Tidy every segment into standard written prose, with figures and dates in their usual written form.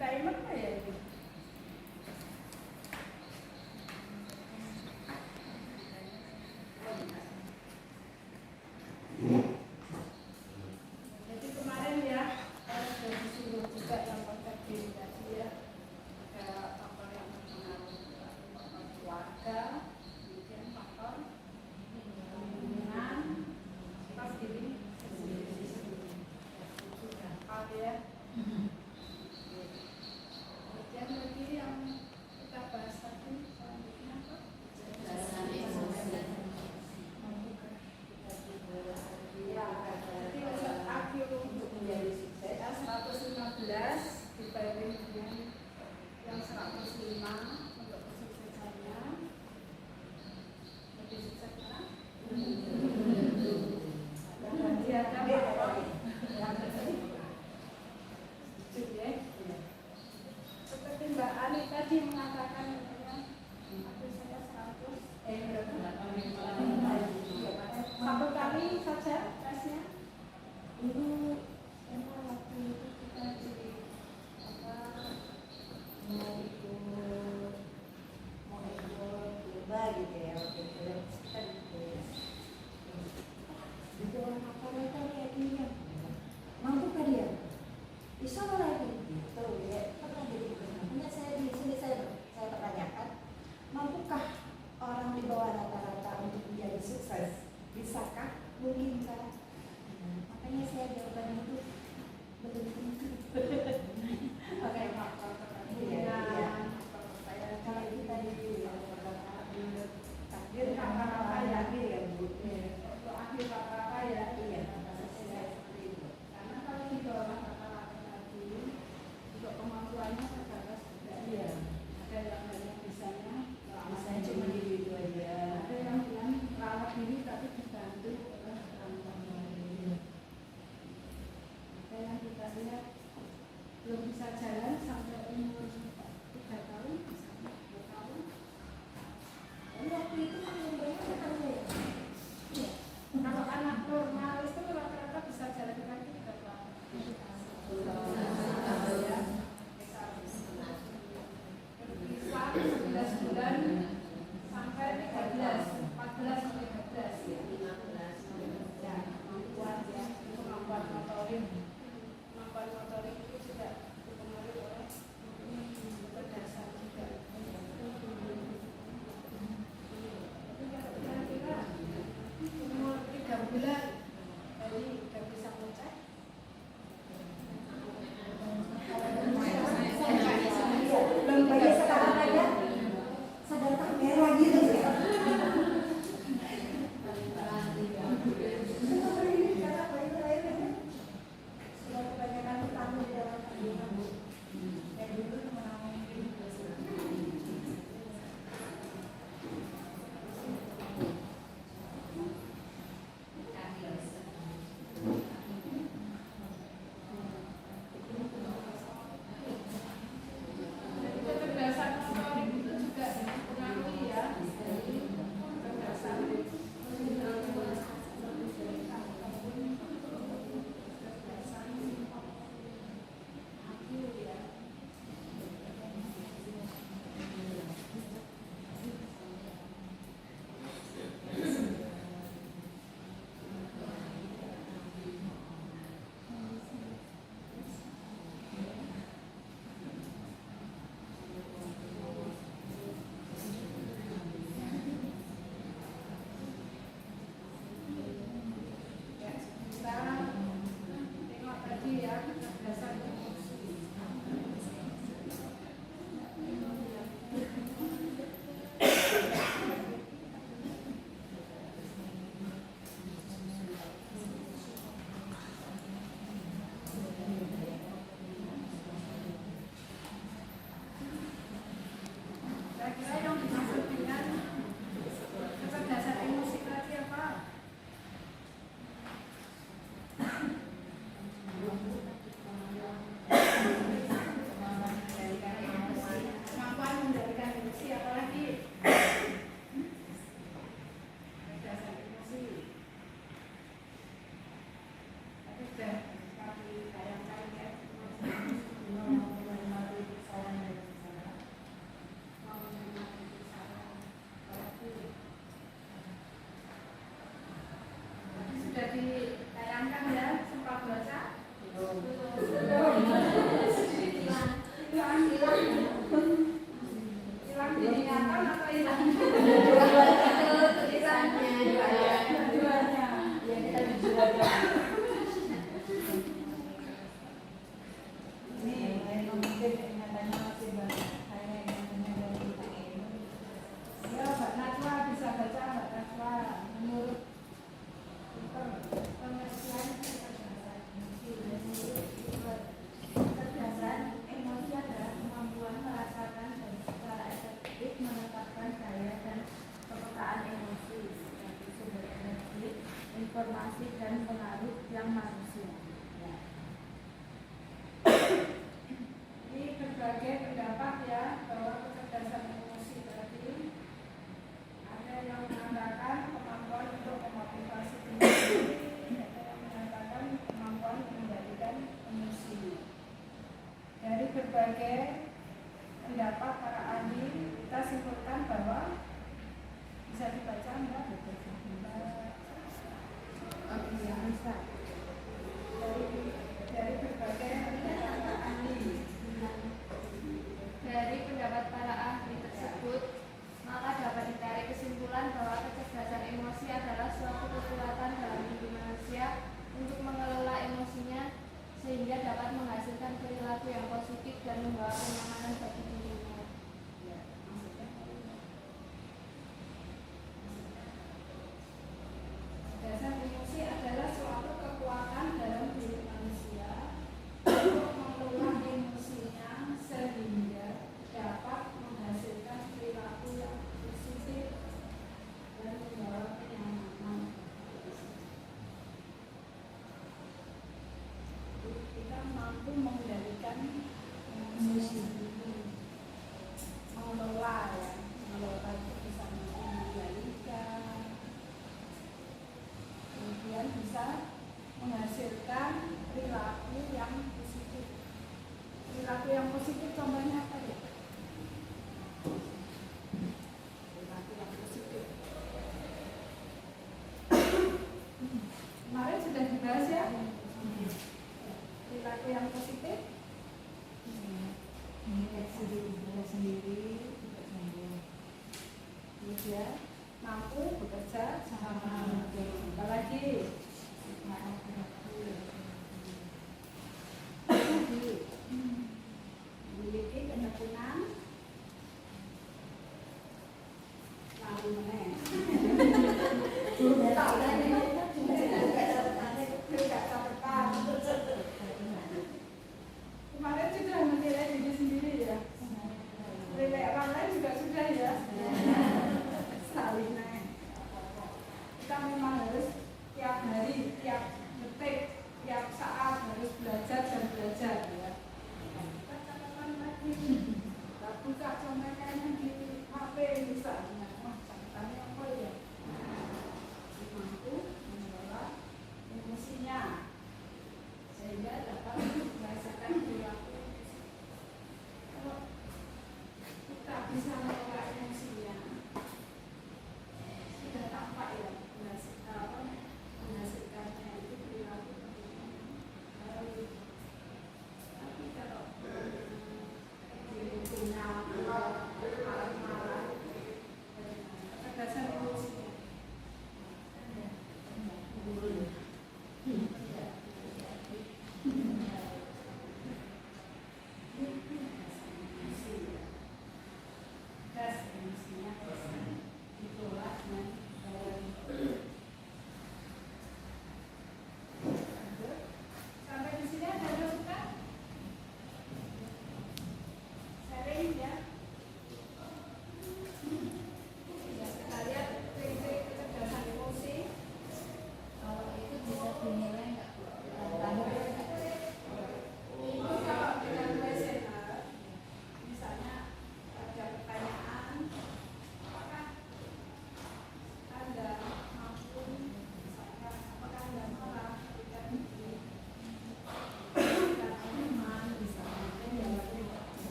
timer ya ini. Jadi kemarin ya sudah disuruh juga yang konsep diri tadi ya, ada faktor yang mempengaruhi keluarga, kemudian faktor lingkungan, pas diri sendiri. Sudah ya. Kemudian lagi yang kita bahas tadi selanjutnya apa? Ya, jadi kalau akhir untuk menjadi sukses 115 dibanding dengan yang 105 untuk kesuksesannya lebih sukses mana? Dia ada apa? Seperti Mbak Ali tadi mengatakan aku saya 100 satu kali saja tesnya. Dulu emang waktu itu kita jadi mau ikut lomba gitu ya, waktu itu kita gitu orang apa kayak gini, mampukah dia? Bisa nggak gitu ya? Pernah jadi makanya saya di sini saya pertanyakan, mampukah orang di bawah rata-rata untuk menjadi sukses? Bisakah? Mungkinkah? Makanya saya jawabannya itu betul-betul. Oke, faktor kepribadian, faktor kepercayaan Kalau itu tadi ya, takdir rata-rata ya. ya Bu. Untuk akhir rata-rata ya. Iya, saya seperti itu. Karena kalau di bawah rata-rata tadi untuk kemampuannya terbatas juga. Iya. Ada yang banyak bisanya, Saya cuma di itu aja. ada yang bilang merawat diri tapi dibantu oleh orang lain. Ada yang kita lihat belum bisa jalan sampai umur 3 tahun, misalnya 2 tahun. Tapi waktu itu lombanya bukan saya. Iya. Kalau anak normal itu rata-rata bisa jalan kaki berapa? 11 bulan sampai 13, 14 sampai 15 ya. 15 ya, kemampuan ya, kemampuan motorik. Kemampuan motorik itu juga dipengaruhi oleh kecerdasan juga. Tapi kalau kira-kira umur 3 bulan dari udah bisa ngecek. Belum bagi sekarang aja sadar kamera gitu ya. Sudah kebanyakan tamu di dalam kandungan Bu. Dan dulu teman-teman mungkin juga sudah. Jadi kecerdasan motorik itu juga dipengaruhi ya. Kecerdasan IQ ya. Ya, kita tengok tadi ya kecerdasan emosi. Kira-kira yang dimaksud dengan kecerdasan emosi tadi apa? berbagai pendapat para ahli, kita simpulkan bahwa bisa dibaca enggak? Dari berbagai pendapat para ahli. Dari pendapat para ahli tersebut, maka dapat ditarik kesimpulan bahwa kecerdasan emosi adalah suatu kekuatan dalam diri manusia untuk mengelola emosinya sehingga dapat menghasilkan perilaku yang positif dan membawa kenyamanan bagi dirinya. Kecerdasan emosi adalah suatu kekuatan dalam diri manusia untuk mengelola emosinya sehingga dapat menghasilkan perilaku yang positif dan membawa kenyamanan. Kita mampu mengendalikan emosi, mengelola ya, mengelola itu bisa mengendalikan, kemudian bisa menghasilkan perilaku yang positif. Perilaku yang positif contohnya apa ya? Perilaku yang positif. Kemarin sudah dibahas ya. Perilaku yang positif. Mendeteksi diri sendiri, Kemudian mampu bekerja sama. Apalagi memiliki ketekunan, lalu meneng. Kemarin sudah menilai diri sendiri ya. Menilai orang lain juga sudah ya. Saling naik. Kita memang harus tiap hari, tiap detik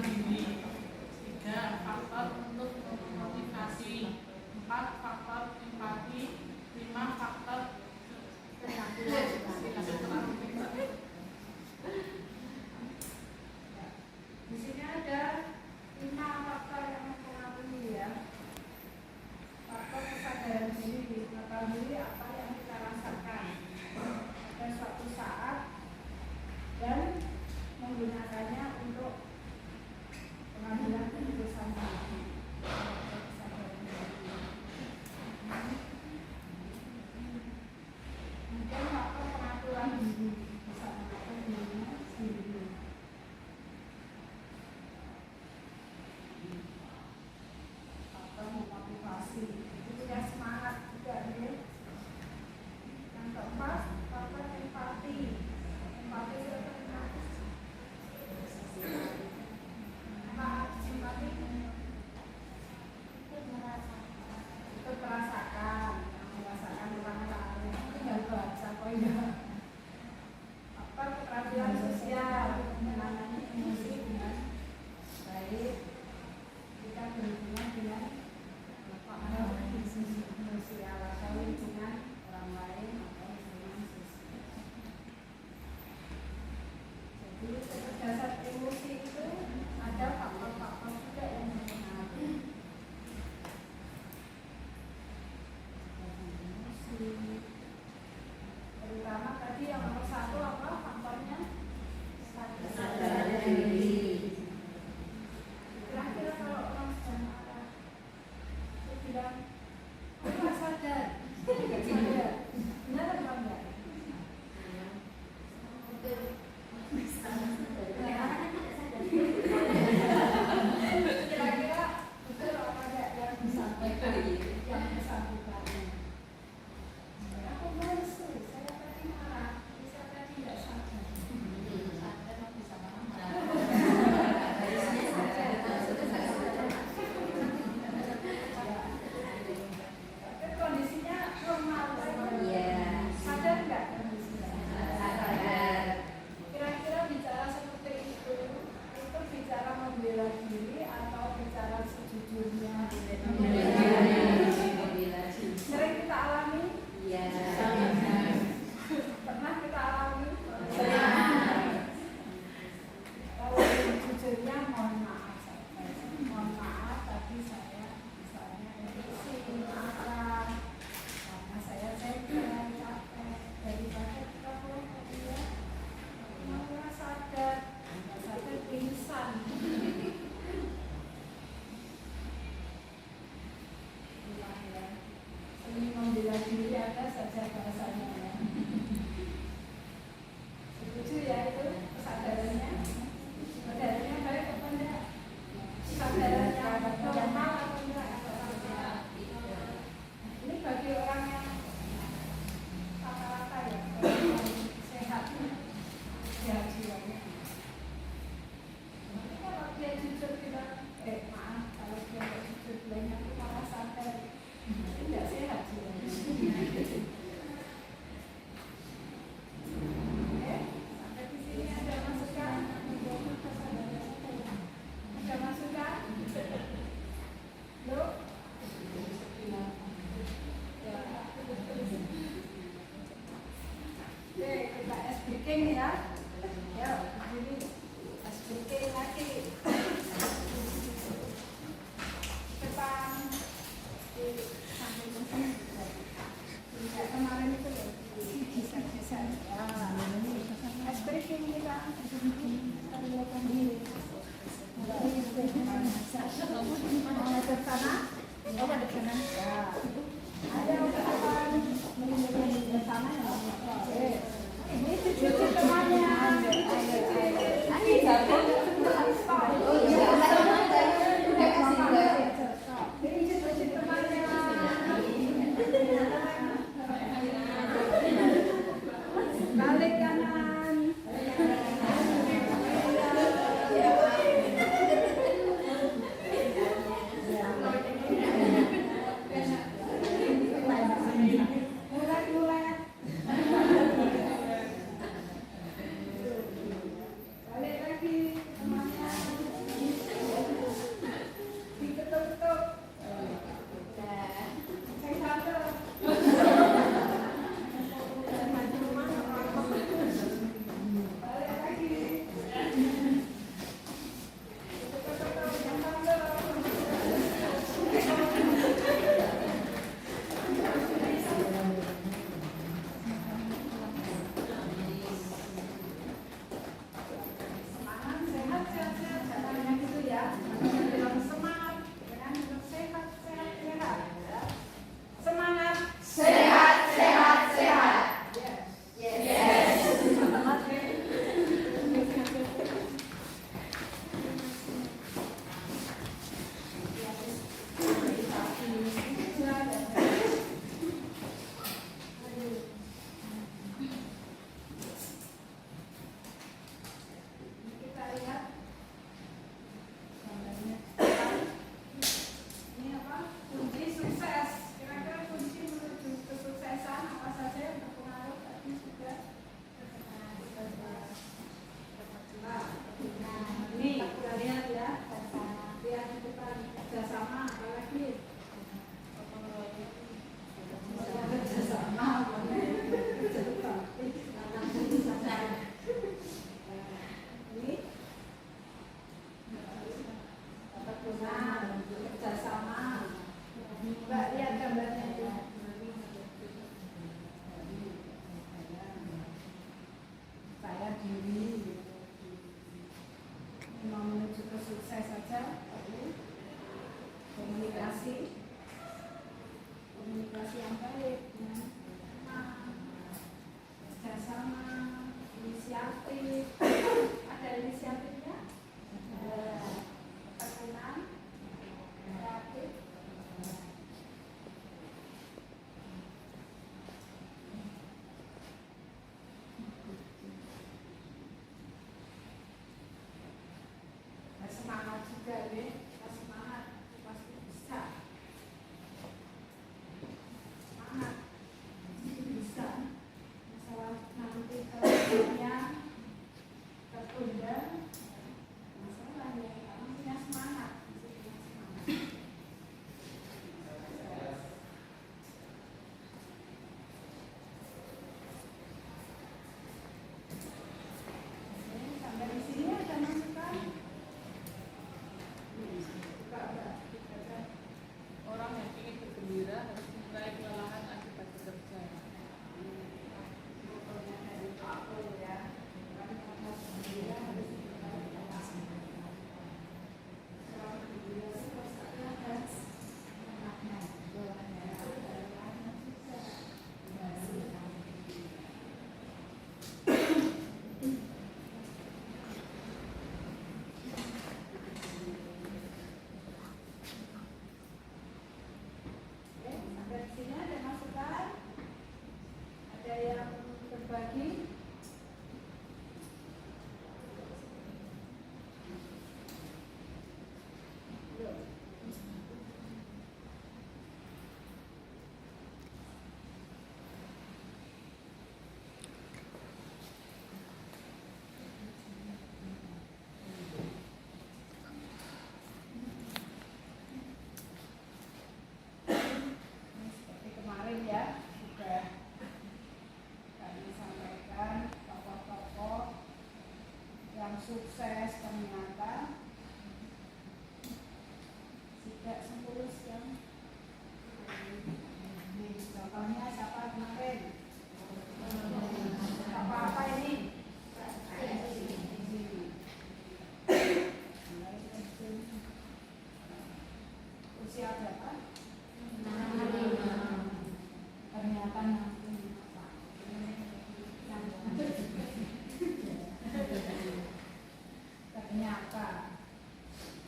diri. 3. Faktor untuk memotivasi. 4. Faktor empati. 5. Faktor di sini ada 5 faktor yang mempengaruhi ya. Faktor kesadaran diri, mengetahui apa yang kita rasakan pada suatu saat dan menggunakannya untuk pengambilan keputusan diri. Mungkin faktor pengaturan diri, bisa mengatur dirinya sendiri. Faktor memotivasi, itu punya semangat juga ya. Yang keempat, faktor empati. Empati itu merasakan orang lain, tinggal bahasa kok ya. Faktor keterampilan sosial, menangani emosi dengan baik. Kita berhubungan dengan sosial atau lingkungan orang lain atau lingkungan sosial. Jadi kecerdasan emosi itu ada faktor-faktor juga yang mempengaruhi. Terutama tadi yang nomor 1 apa faktornya? Kesadaran diri. Kira-kira kalau orang sedang marah, itu bilang, aku nggak sadar, benar atau enggak? Kira-kira betul apa enggak yang disampaikan yang bersangkutan? Aku balas tuh, saya tadi marah, saya tadi nggak sadar. Sadar nggak bisa marah. Kondisinya normal, sadar nggak kondisinya? Sadar. Kira-kira bicara seperti itu bicara membela diri atau bicara sejujurnya? Sering kita alami? Iya. Pernah kita alami? Kalau sejujurnya mohon maaf, tapi saya misalnya emosi, marah karena saya capek daripada kita pulang dia malah sadar pingsan. Seni membela diri ada saja bahasanya ya. Setuju ya itu kesadarannya? Kesadarannya baik apa enggak? Kesadarannya normal atau enggak? Ini bagi orang yang rata-rata ya, sehat jiwanya. Tapi kalau dia jujur bilang, maaf kalau dia nggak jujur bilangnya aku malah sadar, itu nggak sehat jiwanya. Sampai di sini ada masukan? Ada masukan? Loh? Oke, kita speaking ya. Yuk, ini speaking lagi. Depan di samping sini. Tidak kemarin itu loh. Bisa. Speaking kita. Terlihatkan diri. Mau ke sana? Oh, ke sana. Ya. Ada ungkapan melindungi bersama ya. Ini cucu temannya. Oh iya, ini cucu temannya. Balik kanan. selesai saja komunikasi yang baik ya. Kerjasama, inisiatif, ada inisiatifnya, ketekunan, kreatif. Semangat juga ya, semangat pasti bisa. Semangat bisa. Masalah nanti kerjanya tertunda, masalahnya karena punya semangat. Sampai di sini ada masukan. Orang yang ingin bergembira harus mulai kelelahan akibat bekerja. Sampai di sini ada masukan, ada yang berbagi. Seperti kemarin ya, sudah kami sampaikan tokoh-tokoh yang sukses ternyata tidak semulus yang contohnya siapa kemarin? Apa ini? Usia berapa? Ternyata ternyata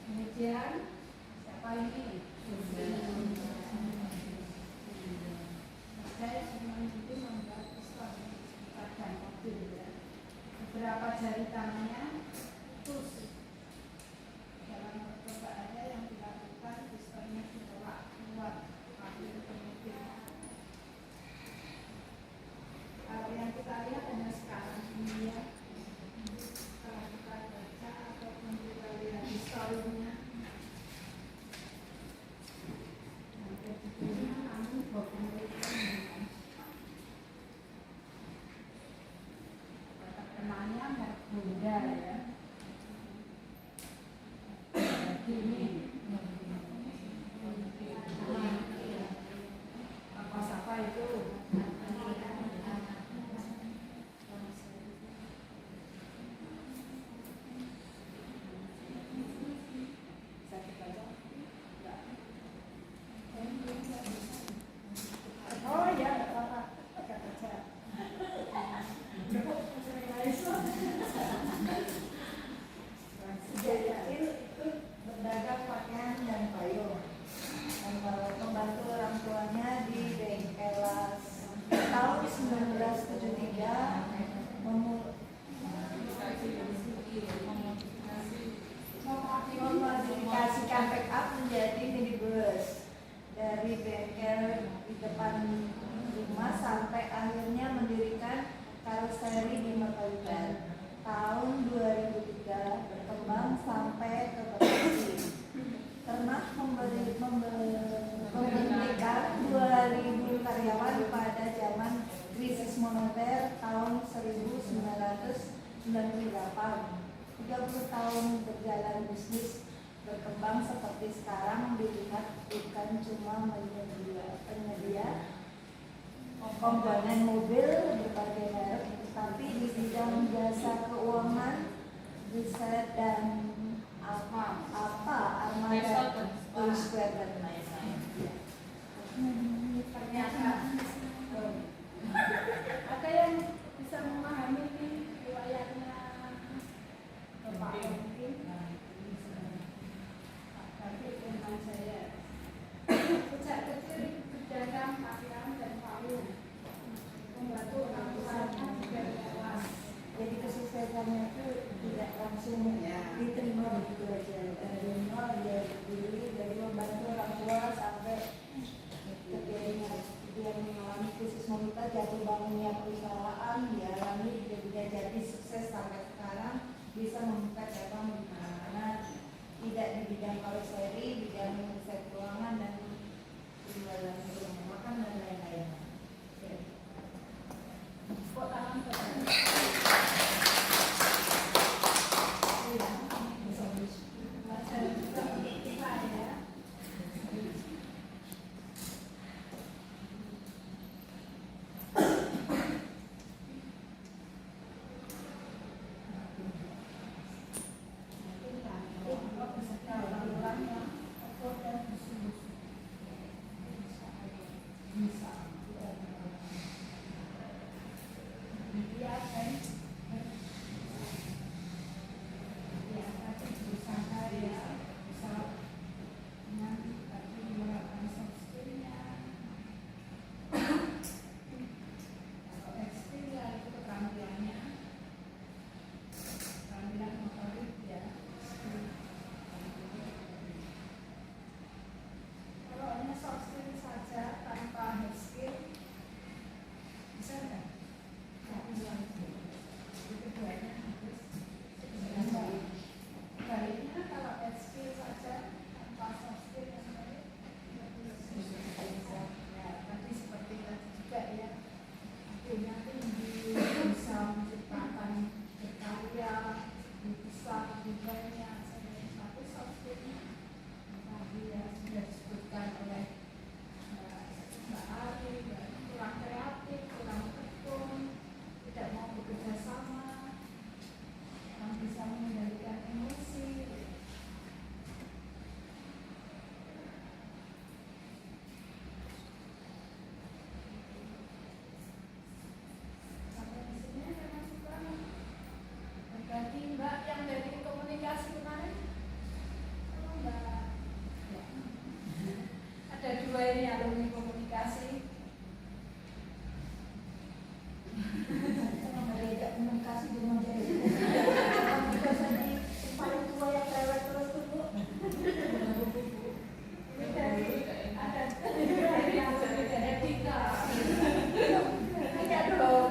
kemudian siapa ini? Saya cuma itu membuat pistol dan mobil ya. Beberapa jari tangannya putus. Dalam percobaannya yang dilakukan pistolnya ditolak keluar akhir kemudian. Kalau yang kita lihat hanya sekarang ini ya, setelah kita baca ataupun kita lihat historinya, hampir di dunia namun terkenalnya Margonda ya. Gini, apa itu? Oh ya, apa? Agak baca. Itu berdagang pakaian dan payung. Dan kalau membantu orang tuanya di Bengkelas tahun 1973 memodifikasikan pick up menjadi minibus dari bengkel di depan rumah sampai akhirnya mendirikan karoseri di Mekalban. Tahun 2003 berkembang sampai ke Bekasi. Pernah memberhentikan 2.000 karyawan pada zaman krisis moneter tahun 1998. 30 tahun berjalan bisnis berkembang seperti sekarang dilihat bukan cuma penyedia komponen mobil berbagai merek, tapi di bidang jasa keuangan, riset dan square dan lain-lain. Ya. Ternyata ada yang bisa memahami ini riwayatnya Bapak mungkin. Tapi dengan saya sejak kecil berdagang pakaian dan palu membantu orang tuanya juga luas. Jadi kesuksesannya itu tidak langsung diterima begitu aja. Dari nol dia berdiri, dari membantu orang tua sampai dia mengalami krisis moneter, jatuh bangunnya perusahaan, dialami, dia jadi sukses sampai sekarang, bisa membuka cabang di mana-mana, tidak di bidang karosseri, bidang riset keuangan dan penjualan rumah makan dan lain-lain. Kok tangan ini alumni komunikasi. Mereka komunikasi dengan jadi. Kita tadi paling tua yang lewat terus tuh Bu. Ini dari ada etika. Enggak dong.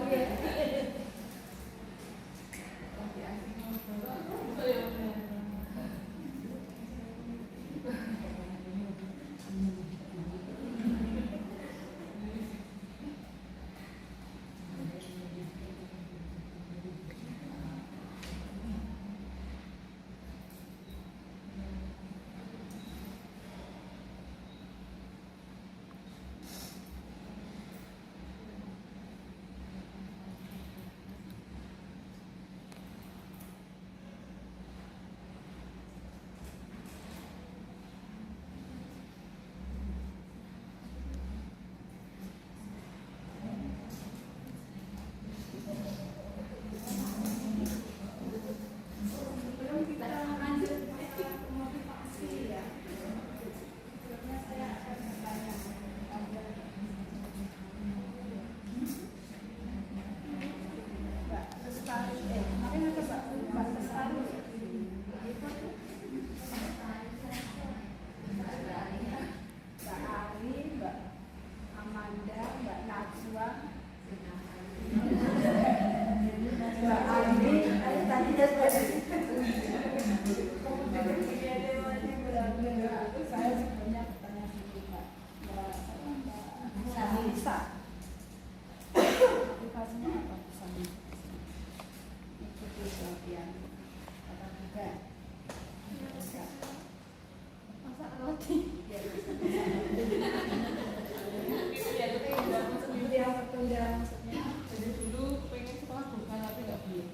Jadi dulu pengen sekolah bukan tapi nggak boleh.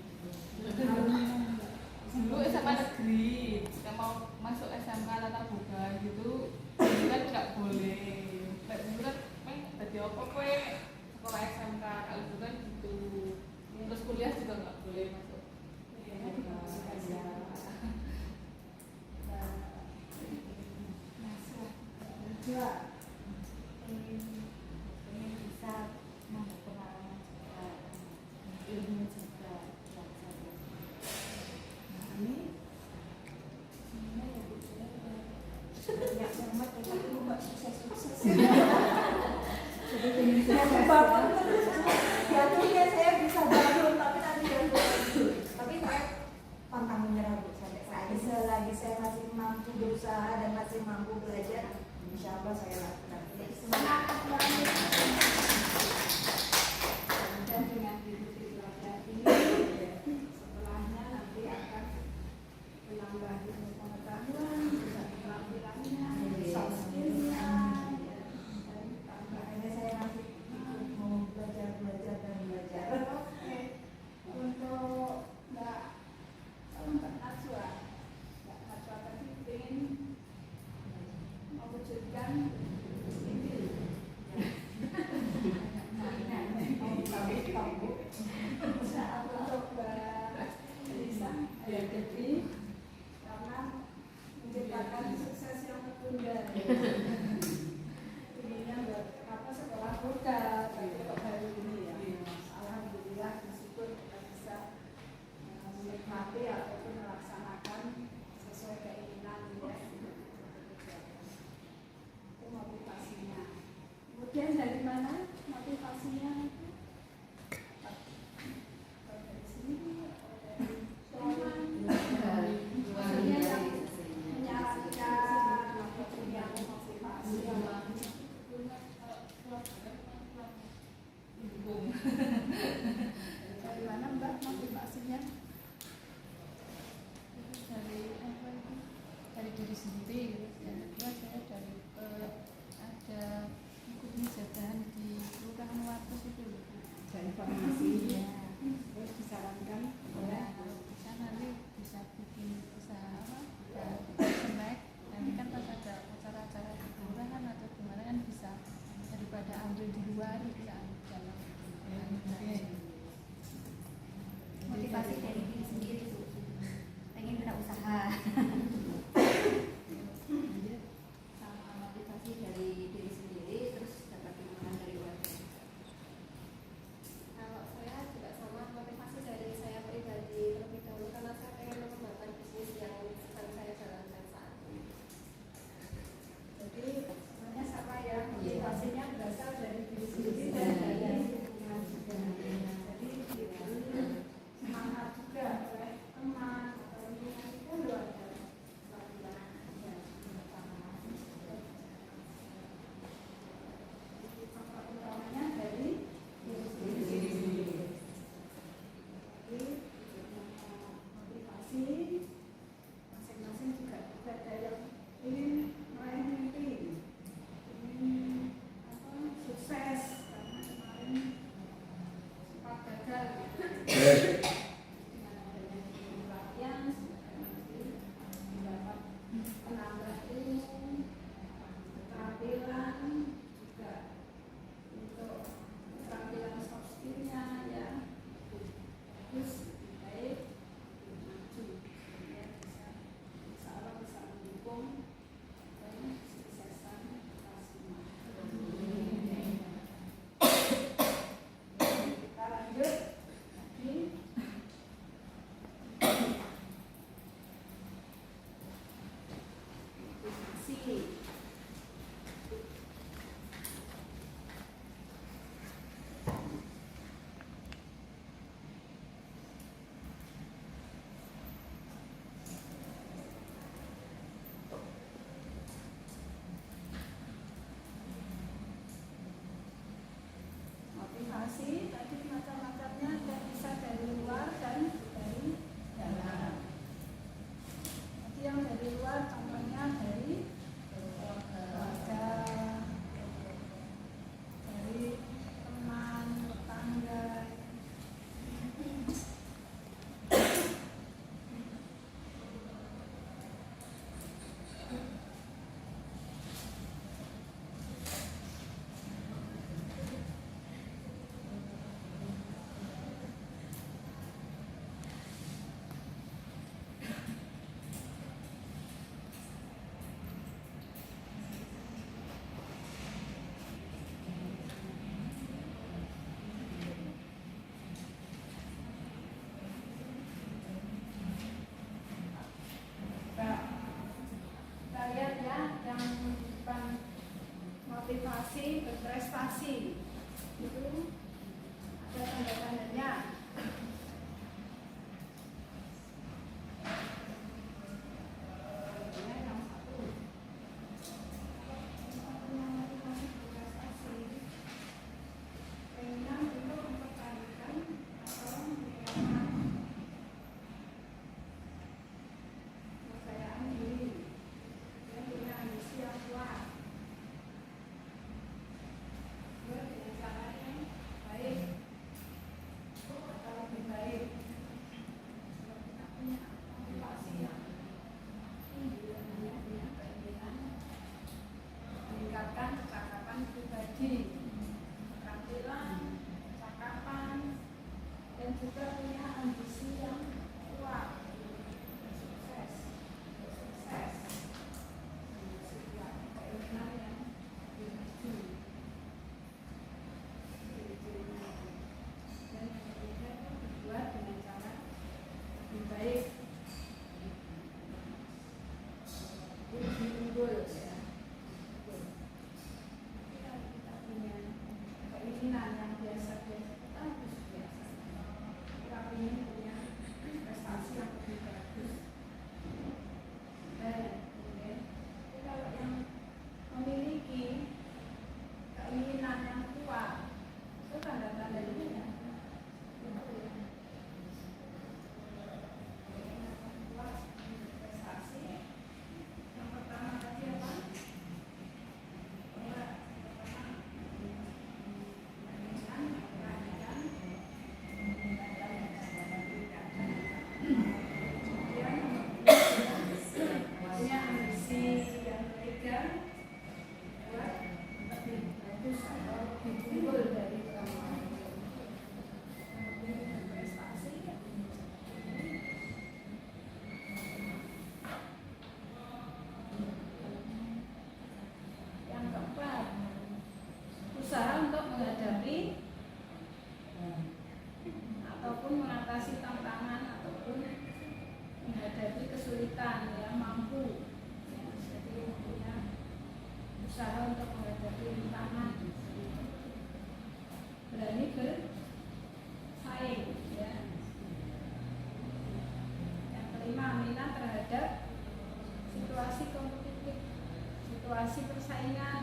Dulu SMA negeri, saya mau masuk SMK tatap muka gitu. juga ingin bisa menambah pengalaman juga, ilmu juga belajar. Nah ini sebenarnya ya Bu, banyak banget tapi kok sukses-sukses. Jadi ingin saya bangun terus, jatuhnya saya bisa bangun tapi nanti jatuh. Tapi saya pantang menyerah Bu, sampai selagi saya masih mampu berusaha dan masih mampu belajar, insya Allah saya lakukan. Semangat banget. Dan dengan diri belajar ini, setelahnya nanti akan menambah ilmu pengetahuan, juga keterampilannya, soft skill-nya. Dan tambahannya saya masih mau belajar dan belajar. Oke, untuk Mbak Najwa tadi ingin mewujudkan ini. Saat untuk Mbak Elisa ya jadi karena menciptakan sukses yang tertunda. Inginnya apa sekolah vokal, tapi kok baru ini ya. Alhamdulillah meskipun kita bisa menikmati ataupun melaksanakan sesuai keinginan ya. Itu motivasinya. Kemudian dari mana motivasinya itu? Dari sini atau dari teman? Maksudnya yang menyarankan atau punya motivasi dari mana Mbak motivasinya? Dari diri sendiri gitu. Yang kedua saya dari ada ikut jadahan di Kelurahan Wates itu loh. Ada informasi ya, terus disarankan Ya, kalau bisa nanti bisa bikin usaha apa? Snack. Nanti kan pas ada acara-acara di kelurahan atau gimana kan bisa daripada ambil di luar bisa jalan. Motivasi dari diri sendiri Bu, pengen berusaha. Sama motivasi dari diri sendiri, terus dapat dukungan dari warga. Kalau saya juga sama, motivasi dari saya pribadi terlebih dahulu karena saya pengen mengembangkan bisnis yang sedang saya jalankan saat ini. jadi sebenarnya sama ya, motivasinya berasal dari diri sendiri dan dari lingkungan juga. Jadi diberi semangat juga oleh teman atau lingkungan itu luar biasa. Jadi faktor utamanya dari diri sendiri. Jadi motivasi masing-masing juga ada yang ingin meraih mimpi, ingin sukses karena kemarin sempat gagal gitu. Dengan adanya pelatihan semoga nanti mendapat penambah ilmu, keterampilan juga untuk keterampilan soft skill-nya ya. Terus baik maju ya, bisa insya Allah bisa mendukung kesuksesan kita semua. Kita lanjut lagi. Motivasi. Motivasi tadi macam-macamnya dan bisa dari luar dan dari dalam. Tadi yang dari luar contohnya dari berprestasi itu ada tanda-tandanya. Yang satu, berprestasi, keinginan untuk mempertahankan atau meningkatkan kepercayaan diri, dan punya ambisi yang kuat. Dengan cara yang baik atau lebih baik. Kalau kita punya motivasi yang tinggi dan punya keinginan meningkatkan kecakapan pribadi, keterampilan, kecakapan, dan juga punya ambisi yang kuat, sukses, sebuah keinginan yang tinggi. Dan yang ketiga itu dibuat dengan cara lebih baik, lebih unggul ya. Kalau kita punya keinginan yang biasa-biasa, kita harus biasa. Kita ingin punya prestasi yang lebih bagus. Dan kemudian kalau yang memiliki keinginan yang kuat, itu tanda-tandanya ya. Prestasi yang pertama tadi apa? Punya ambisi yang ketiga buat lebih bagus atau lebih unggul dari orang lain. Yang berprestasi yang keempat, usaha untuk menghadapi ataupun mengatasi tantangan ataupun menghadapi kesulitan yang mampu ya, jadi punya usaha untuk menghadapi rintangan, berani bersaing ya. Yang kelima, minat terhadap situasi kompetitif, situasi persaingan